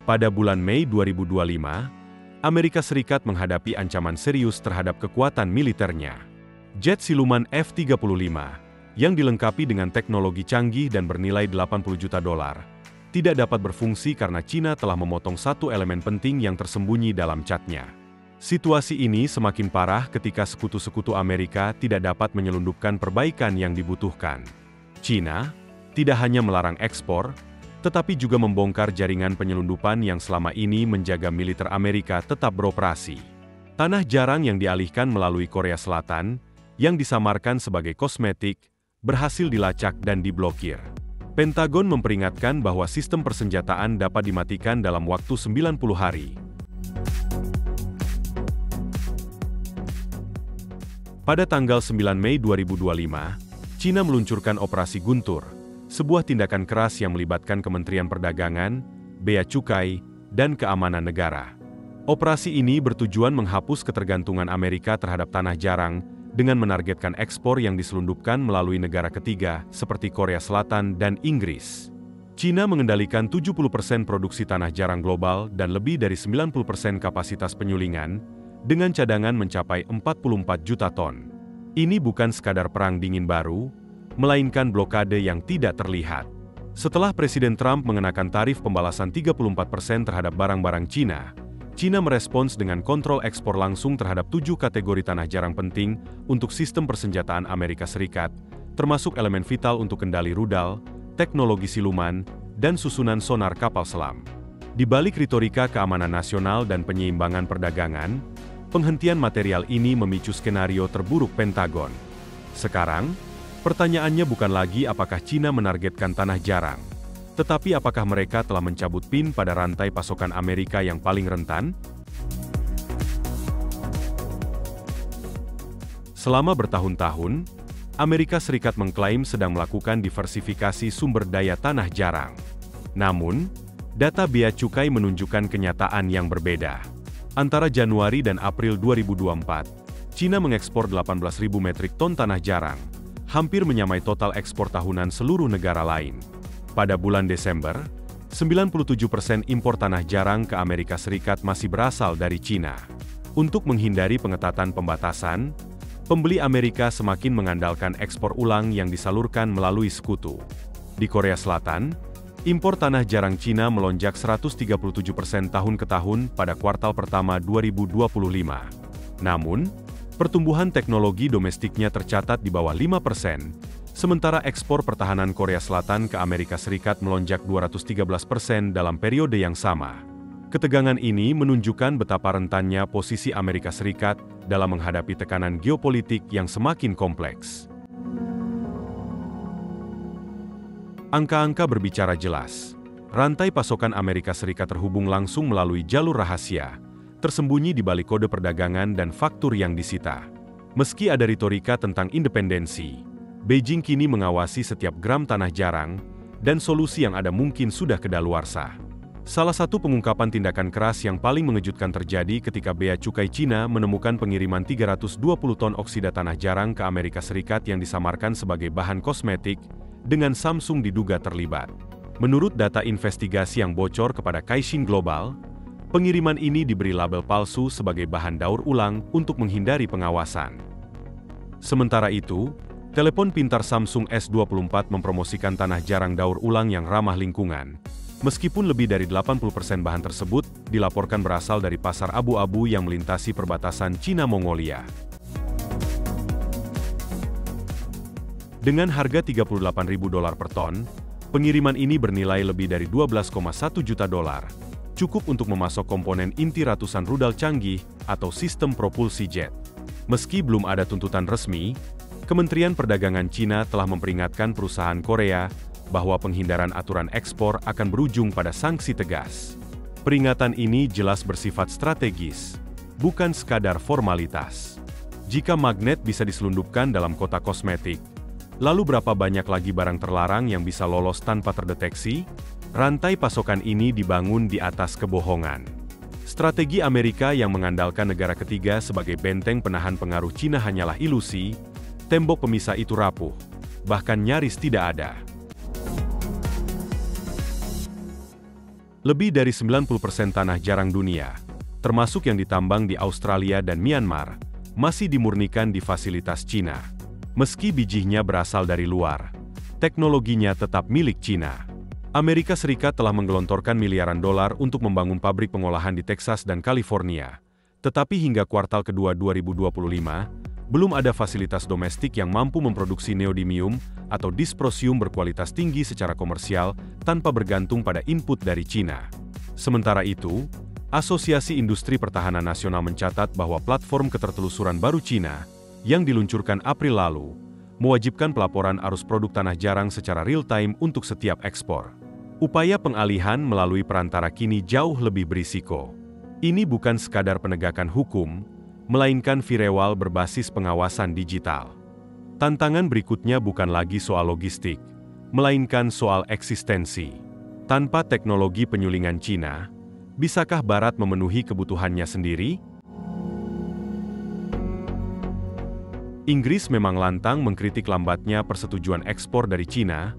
Pada bulan Mei 2025, Amerika Serikat menghadapi ancaman serius terhadap kekuatan militernya. Jet siluman F-35, yang dilengkapi dengan teknologi canggih dan bernilai 80 juta dolar, tidak dapat berfungsi karena China telah memotong satu elemen penting yang tersembunyi dalam catnya. Situasi ini semakin parah ketika sekutu-sekutu Amerika tidak dapat menyelundupkan perbaikan yang dibutuhkan. China tidak hanya melarang ekspor, tetapi juga membongkar jaringan penyelundupan yang selama ini menjaga militer Amerika tetap beroperasi. Tanah jarang yang dialihkan melalui Korea Selatan, yang disamarkan sebagai kosmetik, berhasil dilacak dan diblokir. Pentagon memperingatkan bahwa sistem persenjataan dapat dimatikan dalam waktu 90 hari. Pada tanggal 9 Mei 2025, China meluncurkan Operasi Guntur, sebuah tindakan keras yang melibatkan Kementerian Perdagangan, Bea Cukai, dan Keamanan Negara. Operasi ini bertujuan menghapus ketergantungan Amerika terhadap tanah jarang dengan menargetkan ekspor yang diselundupkan melalui negara ketiga seperti Korea Selatan dan Inggris. China mengendalikan 70% produksi tanah jarang global dan lebih dari 90% kapasitas penyulingan, dengan cadangan mencapai 44 juta ton. Ini bukan sekadar perang dingin baru, melainkan blokade yang tidak terlihat. Setelah Presiden Trump mengenakan tarif pembalasan 34% terhadap barang-barang China, China merespons dengan kontrol ekspor langsung terhadap 7 kategori tanah jarang penting untuk sistem persenjataan Amerika Serikat, termasuk elemen vital untuk kendali rudal, teknologi siluman, dan susunan sonar kapal selam. Di balik retorika keamanan nasional dan penyeimbangan perdagangan, penghentian material ini memicu skenario terburuk Pentagon. Sekarang, pertanyaannya bukan lagi apakah China menargetkan tanah jarang, tetapi apakah mereka telah mencabut pin pada rantai pasokan Amerika yang paling rentan? Selama bertahun-tahun, Amerika Serikat mengklaim sedang melakukan diversifikasi sumber daya tanah jarang. Namun, data Bea Cukai menunjukkan kenyataan yang berbeda. Antara Januari dan April 2024, China mengekspor 18.000 metrik ton tanah jarang, hampir menyamai total ekspor tahunan seluruh negara lain. Pada bulan Desember, 97% impor tanah jarang ke Amerika Serikat masih berasal dari China. Untuk menghindari pengetatan pembatasan, pembeli Amerika semakin mengandalkan ekspor ulang yang disalurkan melalui sekutu. Di Korea Selatan, impor tanah jarang China melonjak 137% tahun ke tahun pada kuartal pertama 2025. Namun, pertumbuhan teknologi domestiknya tercatat di bawah 5%, sementara ekspor pertahanan Korea Selatan ke Amerika Serikat melonjak 213% dalam periode yang sama. Ketegangan ini menunjukkan betapa rentannya posisi Amerika Serikat dalam menghadapi tekanan geopolitik yang semakin kompleks. Angka-angka berbicara jelas. Rantai pasokan Amerika Serikat terhubung langsung melalui jalur rahasia, tersembunyi di balik kode perdagangan dan faktur yang disita. Meski ada retorika tentang independensi, Beijing kini mengawasi setiap gram tanah jarang, dan solusi yang ada mungkin sudah kedaluarsa. Salah satu pengungkapan tindakan keras yang paling mengejutkan terjadi ketika Bea Cukai China menemukan pengiriman 320 ton oksida tanah jarang ke Amerika Serikat yang disamarkan sebagai bahan kosmetik, dengan Samsung diduga terlibat. Menurut data investigasi yang bocor kepada Caixin Global, pengiriman ini diberi label palsu sebagai bahan daur ulang untuk menghindari pengawasan. Sementara itu, telepon pintar Samsung S24 mempromosikan tanah jarang daur ulang yang ramah lingkungan. Meskipun lebih dari 80% bahan tersebut dilaporkan berasal dari pasar abu-abu yang melintasi perbatasan Cina-Mongolia. Dengan harga $38.000 per ton, pengiriman ini bernilai lebih dari 12,1 juta dolar. Cukup untuk memasok komponen inti ratusan rudal canggih atau sistem propulsi jet. Meski belum ada tuntutan resmi, Kementerian Perdagangan China telah memperingatkan perusahaan Korea bahwa penghindaran aturan ekspor akan berujung pada sanksi tegas. Peringatan ini jelas bersifat strategis, bukan sekadar formalitas. Jika magnet bisa diselundupkan dalam kotak kosmetik, lalu berapa banyak lagi barang terlarang yang bisa lolos tanpa terdeteksi? Rantai pasokan ini dibangun di atas kebohongan. Strategi Amerika yang mengandalkan negara ketiga sebagai benteng penahan pengaruh China hanyalah ilusi, tembok pemisah itu rapuh, bahkan nyaris tidak ada. Lebih dari 90% tanah jarang dunia, termasuk yang ditambang di Australia dan Myanmar, masih dimurnikan di fasilitas Cina. Meski bijinya berasal dari luar, teknologinya tetap milik Cina. Amerika Serikat telah menggelontorkan miliaran dolar untuk membangun pabrik pengolahan di Texas dan California. Tetapi hingga kuartal kedua 2025, belum ada fasilitas domestik yang mampu memproduksi neodymium atau dysprosium berkualitas tinggi secara komersial tanpa bergantung pada input dari Cina. Sementara itu, Asosiasi Industri Pertahanan Nasional mencatat bahwa platform ketertelusuran baru Cina yang diluncurkan April lalu mewajibkan pelaporan arus produk tanah jarang secara real-time untuk setiap ekspor. Upaya pengalihan melalui perantara kini jauh lebih berisiko. Ini bukan sekadar penegakan hukum, melainkan firewall berbasis pengawasan digital. Tantangan berikutnya bukan lagi soal logistik, melainkan soal eksistensi. Tanpa teknologi penyulingan Cina, bisakah Barat memenuhi kebutuhannya sendiri? Inggris memang lantang mengkritik lambatnya persetujuan ekspor dari Cina,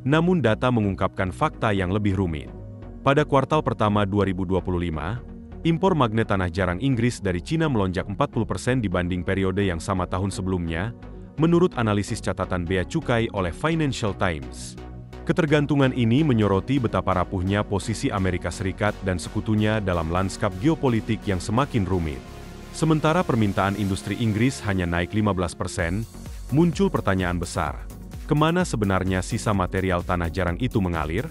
namun data mengungkapkan fakta yang lebih rumit. Pada kuartal pertama 2025, impor magnet tanah jarang Inggris dari Cina melonjak 40% dibanding periode yang sama tahun sebelumnya, menurut analisis catatan bea cukai oleh Financial Times. Ketergantungan ini menyoroti betapa rapuhnya posisi Amerika Serikat dan sekutunya dalam lanskap geopolitik yang semakin rumit. Sementara permintaan industri Inggris hanya naik 15%, muncul pertanyaan besar. Kemana sebenarnya sisa material tanah jarang itu mengalir?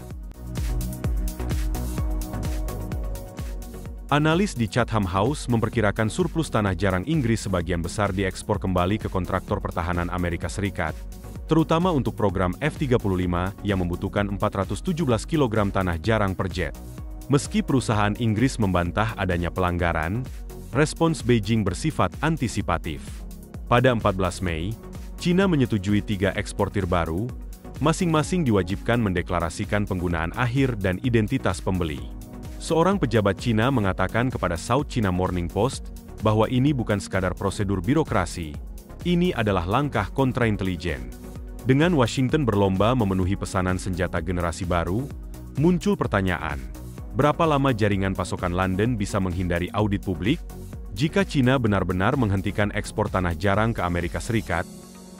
Analis di Chatham House memperkirakan surplus tanah jarang Inggris sebagian besar diekspor kembali ke kontraktor pertahanan Amerika Serikat, terutama untuk program F-35 yang membutuhkan 417 kg tanah jarang per jet. Meski perusahaan Inggris membantah adanya pelanggaran, respons Beijing bersifat antisipatif. Pada 14 Mei, Cina menyetujui 3 eksportir baru, masing-masing diwajibkan mendeklarasikan penggunaan akhir dan identitas pembeli. Seorang pejabat Cina mengatakan kepada South China Morning Post bahwa ini bukan sekadar prosedur birokrasi, ini adalah langkah kontraintelijen. Dengan Washington berlomba memenuhi pesanan senjata generasi baru, muncul pertanyaan, berapa lama jaringan pasokan London bisa menghindari audit publik? Jika Cina benar-benar menghentikan ekspor tanah jarang ke Amerika Serikat,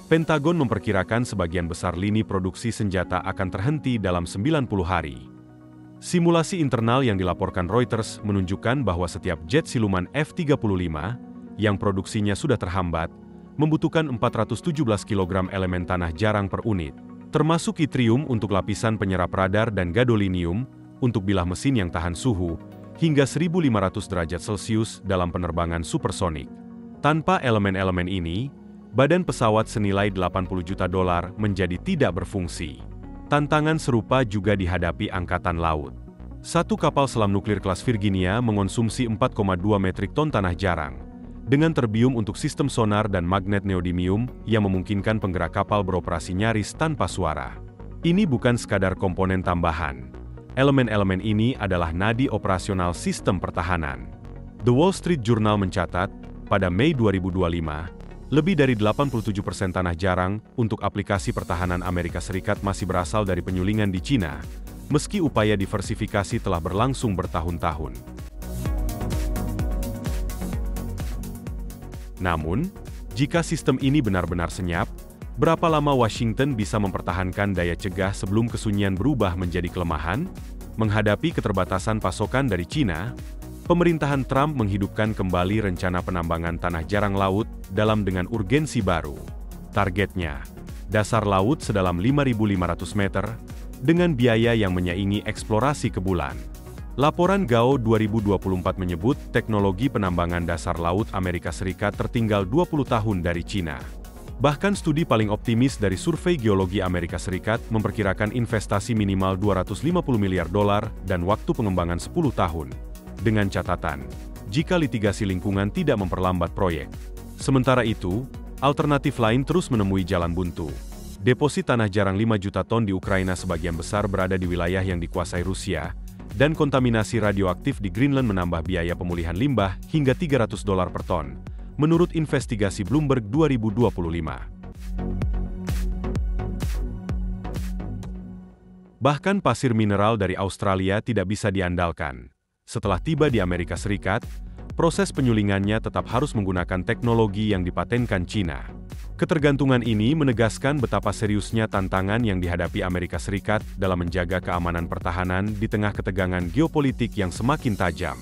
Pentagon memperkirakan sebagian besar lini produksi senjata akan terhenti dalam 90 hari. Simulasi internal yang dilaporkan Reuters menunjukkan bahwa setiap jet siluman F-35 yang produksinya sudah terhambat, membutuhkan 417 kg elemen tanah jarang per unit, termasuk yttrium untuk lapisan penyerap radar dan gadolinium untuk bilah mesin yang tahan suhu, hingga 1.500 derajat Celcius dalam penerbangan supersonik. Tanpa elemen-elemen ini, badan pesawat senilai $80 juta menjadi tidak berfungsi. Tantangan serupa juga dihadapi Angkatan Laut. Satu kapal selam nuklir kelas Virginia mengonsumsi 4,2 metrik ton tanah jarang, dengan terbium untuk sistem sonar dan magnet neodymium yang memungkinkan penggerak kapal beroperasi nyaris tanpa suara. Ini bukan sekadar komponen tambahan. Elemen-elemen ini adalah nadi operasional sistem pertahanan. The Wall Street Journal mencatat, pada Mei 2025, lebih dari 87% tanah jarang untuk aplikasi pertahanan Amerika Serikat masih berasal dari penyulingan di Cina, meski upaya diversifikasi telah berlangsung bertahun-tahun. Namun, jika sistem ini benar-benar senyap, berapa lama Washington bisa mempertahankan daya cegah sebelum kesunyian berubah menjadi kelemahan? Menghadapi keterbatasan pasokan dari Cina, pemerintahan Trump menghidupkan kembali rencana penambangan tanah jarang laut dalam dengan urgensi baru. Targetnya, dasar laut sedalam 5.500 meter, dengan biaya yang menyaingi eksplorasi ke bulan. Laporan GAO 2024 menyebut teknologi penambangan dasar laut Amerika Serikat tertinggal 20 tahun dari Cina. Bahkan studi paling optimis dari Survei Geologi Amerika Serikat memperkirakan investasi minimal $250 miliar dan waktu pengembangan 10 tahun. Dengan catatan, jika litigasi lingkungan tidak memperlambat proyek. Sementara itu, alternatif lain terus menemui jalan buntu. Deposit tanah jarang 5 juta ton di Ukraina sebagian besar berada di wilayah yang dikuasai Rusia, dan kontaminasi radioaktif di Greenland menambah biaya pemulihan limbah hingga $300 per ton, menurut investigasi Bloomberg 2025. Bahkan pasir mineral dari Australia tidak bisa diandalkan. Setelah tiba di Amerika Serikat, proses penyulingannya tetap harus menggunakan teknologi yang dipatenkan China. Ketergantungan ini menegaskan betapa seriusnya tantangan yang dihadapi Amerika Serikat dalam menjaga keamanan pertahanan di tengah ketegangan geopolitik yang semakin tajam.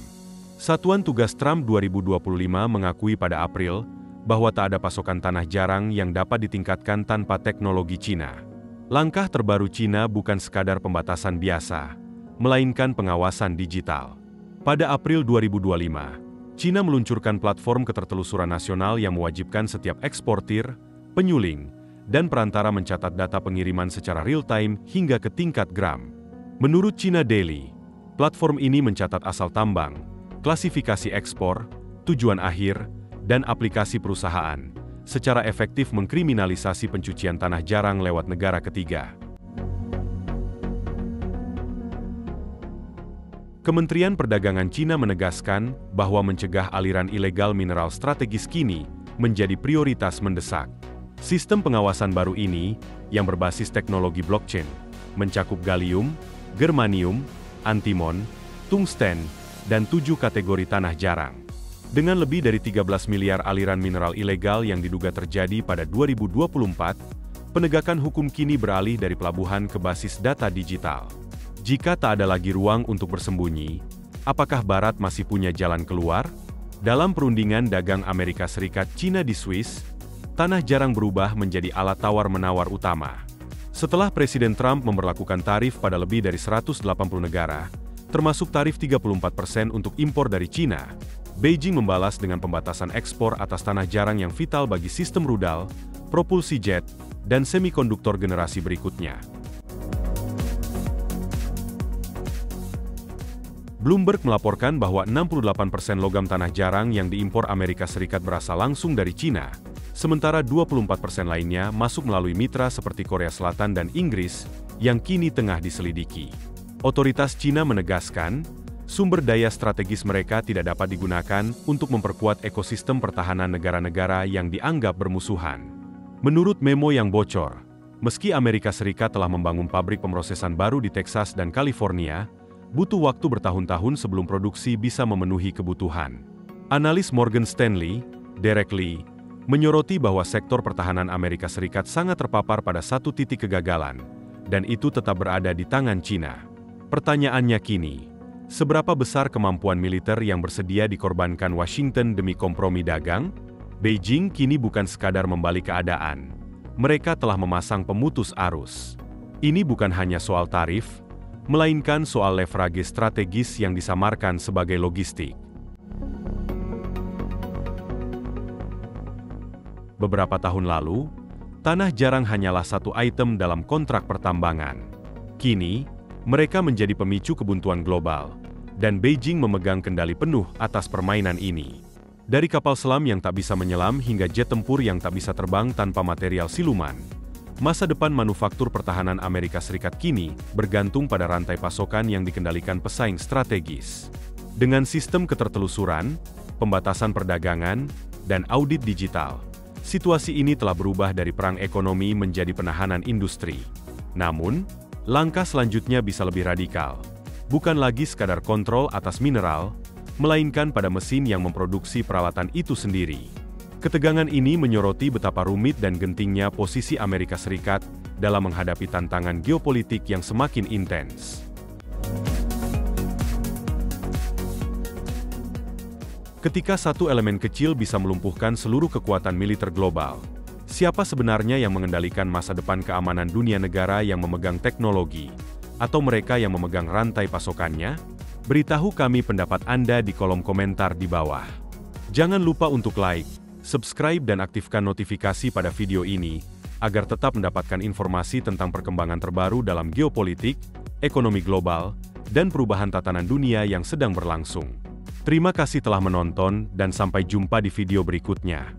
Satuan Tugas Trump 2025 mengakui pada April bahwa tak ada pasokan tanah jarang yang dapat ditingkatkan tanpa teknologi China. Langkah terbaru China bukan sekadar pembatasan biasa, melainkan pengawasan digital. Pada April 2025, China meluncurkan platform ketertelusuran nasional yang mewajibkan setiap eksportir, penyuling, dan perantara mencatat data pengiriman secara real-time hingga ke tingkat gram. Menurut China Daily, platform ini mencatat asal tambang, klasifikasi ekspor, tujuan akhir, dan aplikasi perusahaan, secara efektif mengkriminalisasi pencucian tanah jarang lewat negara ketiga. Kementerian Perdagangan China menegaskan bahwa mencegah aliran ilegal mineral strategis kini menjadi prioritas mendesak. Sistem pengawasan baru ini, yang berbasis teknologi blockchain, mencakup gallium, germanium, antimon, tungsten, dan 7 kategori tanah jarang. Dengan lebih dari 13 miliar aliran mineral ilegal yang diduga terjadi pada 2024, penegakan hukum kini beralih dari pelabuhan ke basis data digital. Jika tak ada lagi ruang untuk bersembunyi, apakah Barat masih punya jalan keluar? Dalam perundingan dagang Amerika Serikat-China di Swiss, tanah jarang berubah menjadi alat tawar-menawar utama. Setelah Presiden Trump memberlakukan tarif pada lebih dari 180 negara, termasuk tarif 34% untuk impor dari China, Beijing membalas dengan pembatasan ekspor atas tanah jarang yang vital bagi sistem rudal, propulsi jet, dan semikonduktor generasi berikutnya. Bloomberg melaporkan bahwa 68% logam tanah jarang yang diimpor Amerika Serikat berasal langsung dari China, sementara 24% lainnya masuk melalui mitra seperti Korea Selatan dan Inggris, yang kini tengah diselidiki. Otoritas China menegaskan, sumber daya strategis mereka tidak dapat digunakan untuk memperkuat ekosistem pertahanan negara-negara yang dianggap bermusuhan. Menurut memo yang bocor, meski Amerika Serikat telah membangun pabrik pemrosesan baru di Texas dan California, butuh waktu bertahun-tahun sebelum produksi bisa memenuhi kebutuhan. Analis Morgan Stanley, Derek Lee, menyoroti bahwa sektor pertahanan Amerika Serikat sangat terpapar pada satu titik kegagalan, dan itu tetap berada di tangan China. Pertanyaannya kini, seberapa besar kemampuan militer yang bersedia dikorbankan Washington demi kompromi dagang? Beijing kini bukan sekadar membalik keadaan. Mereka telah memasang pemutus arus. Ini bukan hanya soal tarif, melainkan soal leverage strategis yang disamarkan sebagai logistik. Beberapa tahun lalu, tanah jarang hanyalah satu item dalam kontrak pertambangan. Kini, mereka menjadi pemicu kebuntuan global, dan Beijing memegang kendali penuh atas permainan ini. Dari kapal selam yang tak bisa menyelam hingga jet tempur yang tak bisa terbang tanpa material siluman, masa depan manufaktur pertahanan Amerika Serikat kini bergantung pada rantai pasokan yang dikendalikan pesaing strategis. Dengan sistem ketertelusuran, pembatasan perdagangan, dan audit digital, situasi ini telah berubah dari perang ekonomi menjadi penahanan industri. Namun, langkah selanjutnya bisa lebih radikal. Bukan lagi sekadar kontrol atas mineral, melainkan pada mesin yang memproduksi peralatan itu sendiri. Ketegangan ini menyoroti betapa rumit dan gentingnya posisi Amerika Serikat dalam menghadapi tantangan geopolitik yang semakin intens. Ketika satu elemen kecil bisa melumpuhkan seluruh kekuatan militer global, siapa sebenarnya yang mengendalikan masa depan keamanan dunia negara yang memegang teknologi, atau mereka yang memegang rantai pasokannya? Beritahu kami pendapat Anda di kolom komentar di bawah. Jangan lupa untuk like, subscribe dan aktifkan notifikasi pada video ini, agar tetap mendapatkan informasi tentang perkembangan terbaru dalam geopolitik, ekonomi global, dan perubahan tatanan dunia yang sedang berlangsung. Terima kasih telah menonton dan sampai jumpa di video berikutnya.